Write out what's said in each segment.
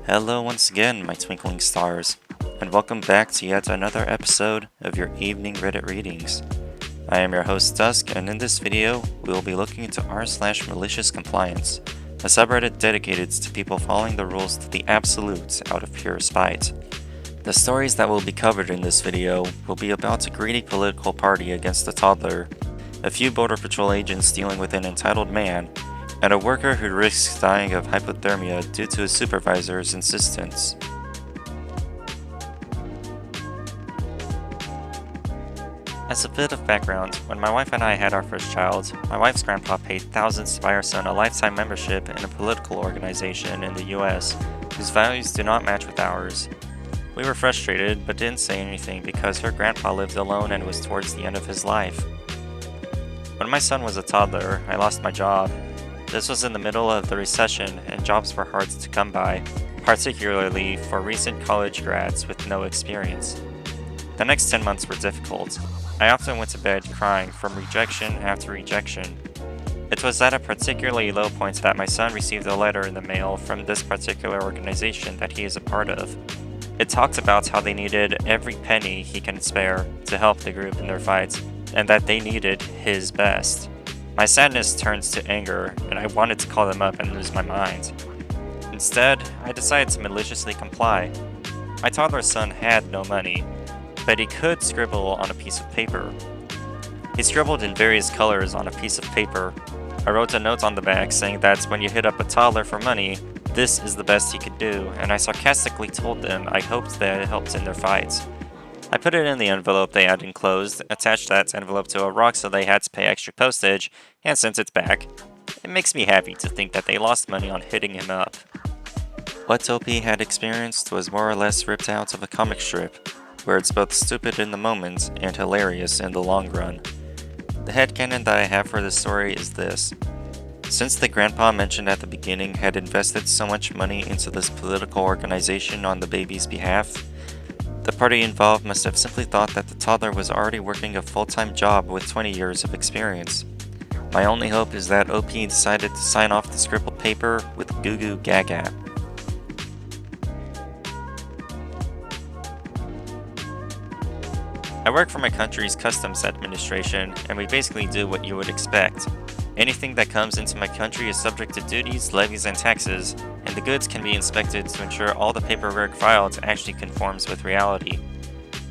Hello once again, my twinkling stars, and welcome back to yet another episode of your evening Reddit readings. I am your host Dusk, and in this video, we will be looking into r/malicious Complaiance, a subreddit dedicated to people following the rules to the absolute out of pure spite. The stories that will be covered in this video will be about a greedy political party against a toddler, a few border patrol agents dealing with an entitled man, and a worker who risks dying of hypothermia due to his supervisor's insistence. As a bit of background, when my wife and I had our first child, my wife's grandpa paid thousands to buy our son a lifetime membership in a political organization in the US whose values do not match with ours. We were frustrated but didn't say anything because her grandpa lived alone and was towards the end of his life. When my son was a toddler, I lost my job. This was in the middle of the recession and jobs were hard to come by, particularly for recent college grads with no experience. The next 10 months were difficult. I often went to bed crying from rejection after rejection. It was at a particularly low point that my son received a letter in the mail from this particular organization that he is a part of. It talked about how they needed every penny he can spare to help the group in their fight, and that they needed his best. My sadness turns to anger, and I wanted to call them up and lose my mind. Instead, I decided to maliciously comply. My toddler son had no money, but he could scribble on a piece of paper. He scribbled in various colors on a piece of paper. I wrote a note on the back saying that when you hit up a toddler for money, this is the best he could do, and I sarcastically told them I hoped that it helped in their fights. I put it in the envelope they had enclosed, attached that envelope to a rock so they had to pay extra postage, and sent it back. It makes me happy to think that they lost money on hitting him up. What OP had experienced was more or less ripped out of a comic strip, where it's both stupid in the moment and hilarious in the long run. The headcanon that I have for this story is this. Since the grandpa mentioned at the beginning had invested so much money into this political organization on the baby's behalf, the party involved must have simply thought that the toddler was already working a full-time job with 20 years of experience. My only hope is that OP decided to sign off the scribbled paper with Goo Goo Gaga. I work for my country's customs administration, and we basically do what you would expect. Anything that comes into my country is subject to duties, levies, and taxes, and the goods can be inspected to ensure all the paperwork filed actually conforms with reality.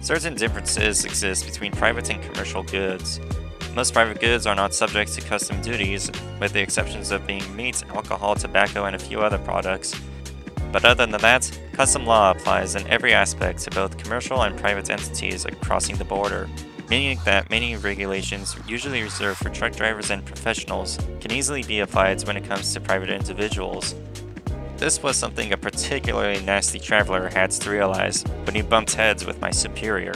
Certain differences exist between private and commercial goods. Most private goods are not subject to custom duties, with the exceptions of being meat, alcohol, tobacco, and a few other products. But other than that, custom law applies in every aspect to both commercial and private entities crossing the border, meaning that many regulations usually reserved for truck drivers and professionals can easily be applied when it comes to private individuals. This was something a particularly nasty traveler had to realize when he bumped heads with my superior.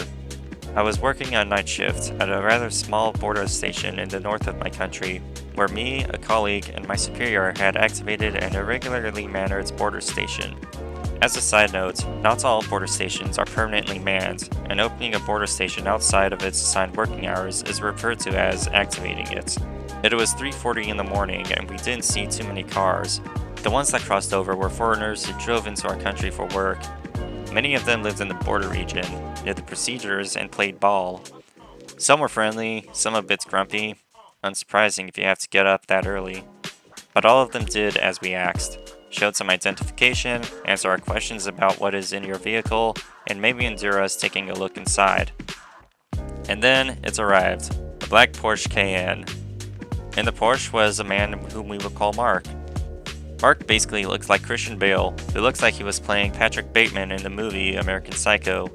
I was working a night shift at a rather small border station in the north of my country, where me, a colleague, and my superior had activated an irregularly mannered border station. As a side note, not all border stations are permanently manned, and opening a border station outside of its assigned working hours is referred to as activating it. It was 3:40 in the morning and we didn't see too many cars. The ones that crossed over were foreigners who drove into our country for work. Many of them lived in the border region, knew the procedures, and played ball. Some were friendly, some a bit grumpy, unsurprising if you have to get up that early. But all of them did as we asked. Showed some identification, answer our questions about what is in your vehicle, and maybe endure us taking a look inside. And then it arrived, a black Porsche Cayenne. In the Porsche was a man whom we would call Mark. Mark basically looks like Christian Bale, who looks like he was playing Patrick Bateman in the movie American Psycho.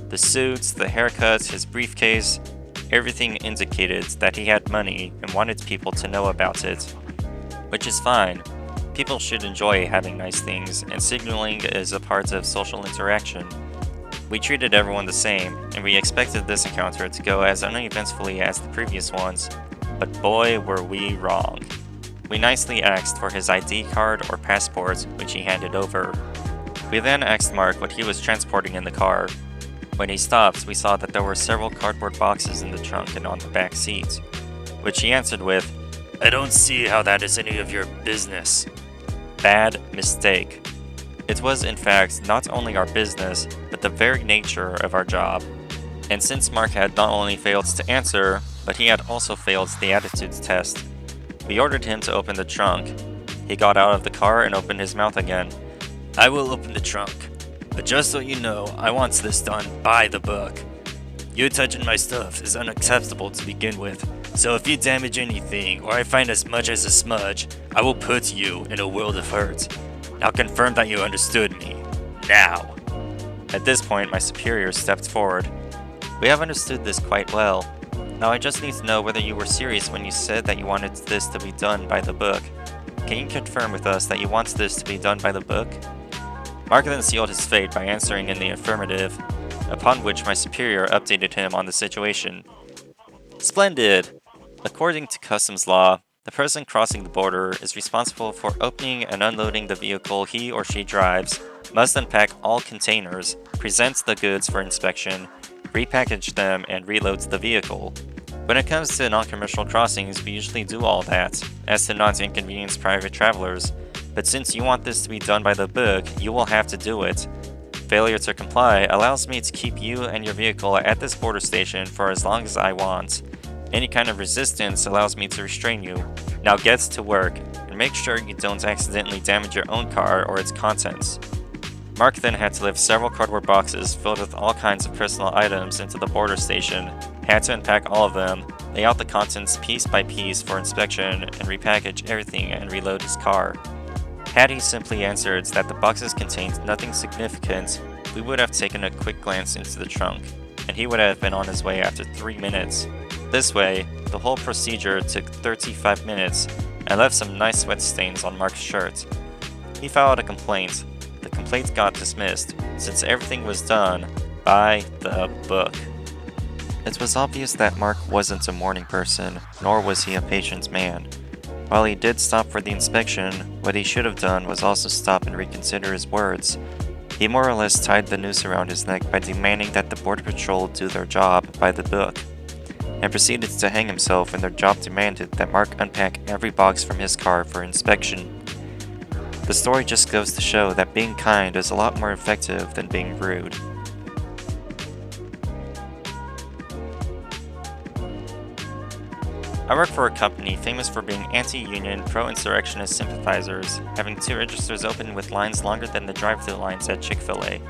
The suits, the haircuts, his briefcase, everything indicated that he had money and wanted people to know about it. Which is fine. People should enjoy having nice things, and signaling is a part of social interaction. We treated everyone the same, and we expected this encounter to go as uneventfully as the previous ones, but boy were we wrong. We nicely asked for his ID card or passport, which he handed over. We then asked Mark what he was transporting in the car. When he stopped, we saw that there were several cardboard boxes in the trunk and on the back seat, which he answered with, "I don't see how that is any of your business." Bad mistake. It was, in fact, not only our business, but the very nature of our job. And since Mark had not only failed to answer, but he had also failed the attitudes test, we ordered him to open the trunk. He got out of the car and opened his mouth again. I will open the trunk, but just so you know, I want this done by the book. You touching my stuff is unacceptable to begin with, so if you damage anything or I find as much as a smudge, I will put you in a world of hurt. Now confirm that you understood me. Now. At this point, my superior stepped forward. We have understood this quite well. Now I just need to know whether you were serious when you said that you wanted this to be done by the book. Can you confirm with us that you want this to be done by the book? Mark then sealed his fate by answering in the affirmative, upon which my superior updated him on the situation. Splendid! According to customs law, the person crossing the border is responsible for opening and unloading the vehicle he or she drives, must unpack all containers, presents the goods for inspection, repackage them, and reloads the vehicle. When it comes to non-commercial crossings, we usually do all that, as to not inconvenience private travelers, but since you want this to be done by the book, you will have to do it. Failure to comply allows me to keep you and your vehicle at this border station for as long as I want. Any kind of resistance allows me to restrain you. Now get to work, and make sure you don't accidentally damage your own car or its contents. Mark then had to lift several cardboard boxes filled with all kinds of personal items into the border station, had to unpack all of them, lay out the contents piece by piece for inspection, and repackage everything and reload his car. Had he simply answered that the boxes contained nothing significant, we would have taken a quick glance into the trunk, and he would have been on his way after 3 minutes. This way, the whole procedure took 35 minutes and left some nice sweat stains on Mark's shirt. He filed a complaint. The complaint got dismissed, since everything was done by the book. It was obvious that Mark wasn't a morning person, nor was he a patient man. While he did stop for the inspection, what he should have done was also stop and reconsider his words. He more or less tied the noose around his neck by demanding that the Border Patrol do their job by the book, and proceeded to hang himself when their job demanded that Mark unpack every box from his car for inspection. The story just goes to show that being kind is a lot more effective than being rude. I work for a company famous for being anti-union, pro-insurrectionist sympathizers, having 2 registers open with lines longer than the drive-thru lines at Chick-fil-A.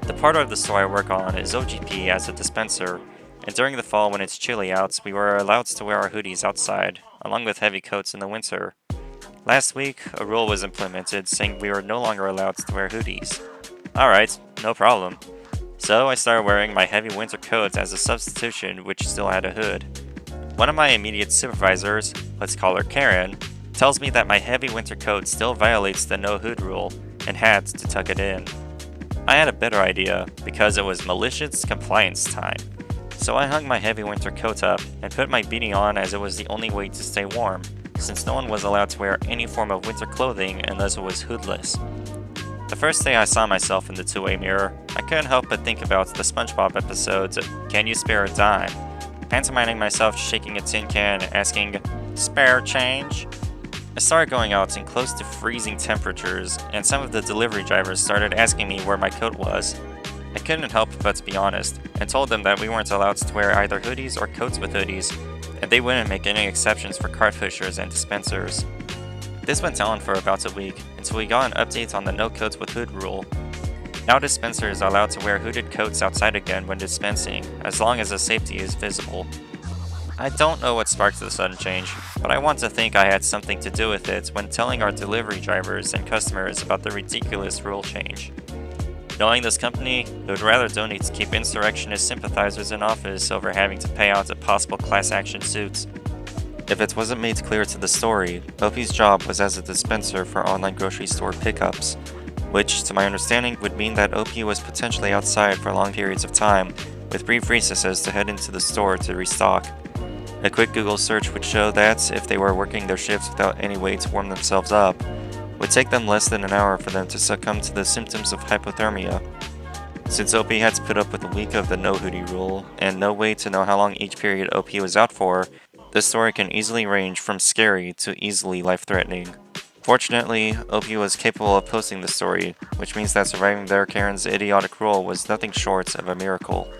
The part of the store I work on is OGP as a dispenser, and during the fall when it's chilly out, we were allowed to wear our hoodies outside, along with heavy coats in the winter. Last week, a rule was implemented saying we were no longer allowed to wear hoodies. Alright, no problem. So I started wearing my heavy winter coat as a substitution, which still had a hood. One of my immediate supervisors, let's call her Karen, tells me that my heavy winter coat still violates the no hood rule and had to tuck it in. I had a better idea because it was Malicious Complaiance time. So I hung my heavy winter coat up and put my beanie on as it was the only way to stay warm, since no one was allowed to wear any form of winter clothing unless it was hoodless. The first day I saw myself in the two-way mirror, I couldn't help but think about the SpongeBob episodes Can You Spare a Dime? Pantomiming myself shaking a tin can and asking, "Spare change?" I started going out in close to freezing temperatures, and some of the delivery drivers started asking me where my coat was. I couldn't help but to be honest, and told them that we weren't allowed to wear either hoodies or coats with hoodies, and they wouldn't make any exceptions for cart pushers and dispensers. This went on for about a week, until we got an update on the no coats with hood rule. Now dispensers are allowed to wear hooded coats outside again when dispensing, as long as the safety is visible. I don't know what sparked the sudden change, but I want to think I had something to do with it when telling our delivery drivers and customers about the ridiculous rule change. Knowing this company, they would rather donate to keep insurrectionist sympathizers in office over having to pay out a possible class action suits. If it wasn't made clear to the story, OP's job was as a dispenser for online grocery store pickups, which, to my understanding, would mean that OP was potentially outside for long periods of time, with brief recesses to head into the store to restock. A quick Google search would show that, if they were working their shifts without any way to warm themselves up, would take them less than an hour for them to succumb to the symptoms of hypothermia. Since OP had to put up with a week of the no hoodie rule, and no way to know how long each period OP was out for, this story can easily range from scary to easily life-threatening. Fortunately, OP was capable of posting the story, which means that surviving their Karen's idiotic role was nothing short of a miracle.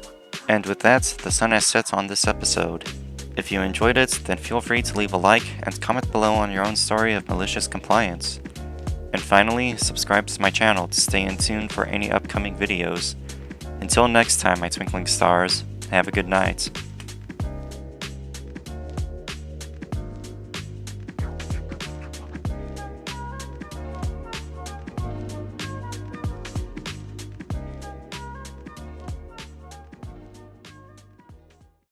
And with that, the sun has set on this episode. If you enjoyed it, then feel free to leave a like and comment below on your own story of malicious compliance. And finally, subscribe to my channel to stay in tune for any upcoming videos. Until next time, my twinkling stars, have a good night.